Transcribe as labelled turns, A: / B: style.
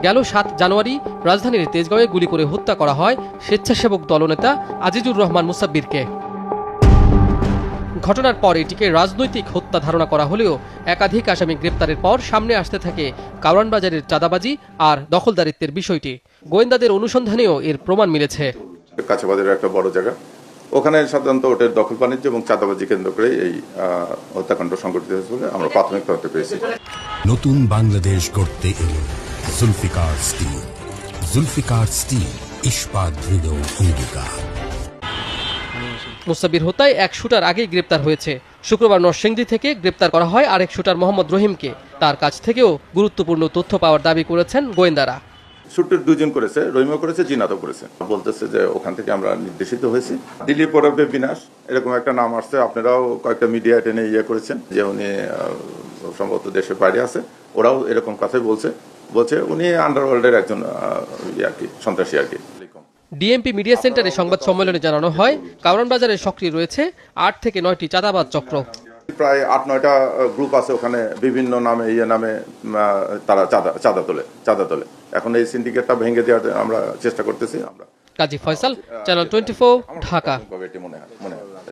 A: গেল ৭ জানুয়ারি রাজধানীর তেজগাঁওয়ে গুলি করে হত্যা করা হয় স্বেচ্ছাসেবক দলনেতা আজিজুর রহমান মুসাব্বিরকে। ঘটনার পর এটিকে রাজনৈতিক হত্যা ধারণা করা হলেও একাধিক আসামি গ্রেপ্তারের পর সামনে আসতে থাকে কারওয়ান বাজারের চাঁদাবাজি আর দখলদারিত্বের বিষয়টি। গোয়েন্দাদের অনুসন্ধানেও এর প্রমাণ মিলেছে।
B: কাঁচাবাজারের একটা বড় জায়গা, ওখানে সাধারণত ওটের দখল বাণিজ্য এবং চাঁদাবাজি কেন্দ্র করে এই হত্যাকাণ্ড সংঘটিত হয়েছে বলে আমরা প্রাথমিক তদন্তে পেয়েছি।
C: নতুন বাংলাদেশ গড়তে এলো জুলফিকার স্টিল। জুলফিকার স্টিল, ইস্পাত দৃঢ় অঙ্গীকার।
A: মুসাব্বির হত্যায় এক শুটার আগেই গ্রেপ্তার হয়েছে। শুক্রবার নরসিংদী থেকে গ্রেপ্তার করা হয় আরেক শুটার মোহাম্মদ রহিমকে। তার কাছ থেকেও গুরুত্বপূর্ণ তথ্য পাওয়ার দাবি করেছেন গোয়েন্দারা।
B: শুটের দুজন করেছে, রহিমও করেছে, জিনাতও করেছে। বলতেছে যে ওখান থেকে আমরা নির্দেশিত হয়েছি। দিলীপ ওরফে বিনাশ এরকম একটা নাম আসছে, আপনারাও কয়েকটা মিডিয়া টেনে করেছেন যে উনি সম্ভবত দেশের বাইরে আছে। ওরাও এরকম কথাই বলছে উনি আন্ডারওয়ার্ল্ডের একজন আর কি সন্ত্রাসী আর কি।
A: ডিএমপি মিডিয়া সেন্টারে সংবাদ সম্মেলনে জানানো হয়, কারওয়ান বাজারে সক্রিয় রয়েছে ৮ থেকে ৯টি চাঁদাবাজ চক্র।
B: প্রায় ৮-৯টা গ্রুপ আছে ওখানে, বিভিন্ন নামে তারা চাঁদা তোলে। এখন এই সিন্ডিকেটটা ভেঙে দেওয়ার আমরা চেষ্টা করতেছি।
A: কাজী ফয়সাল, চ্যানেল 24, ঢাকা।
B: মনে হয়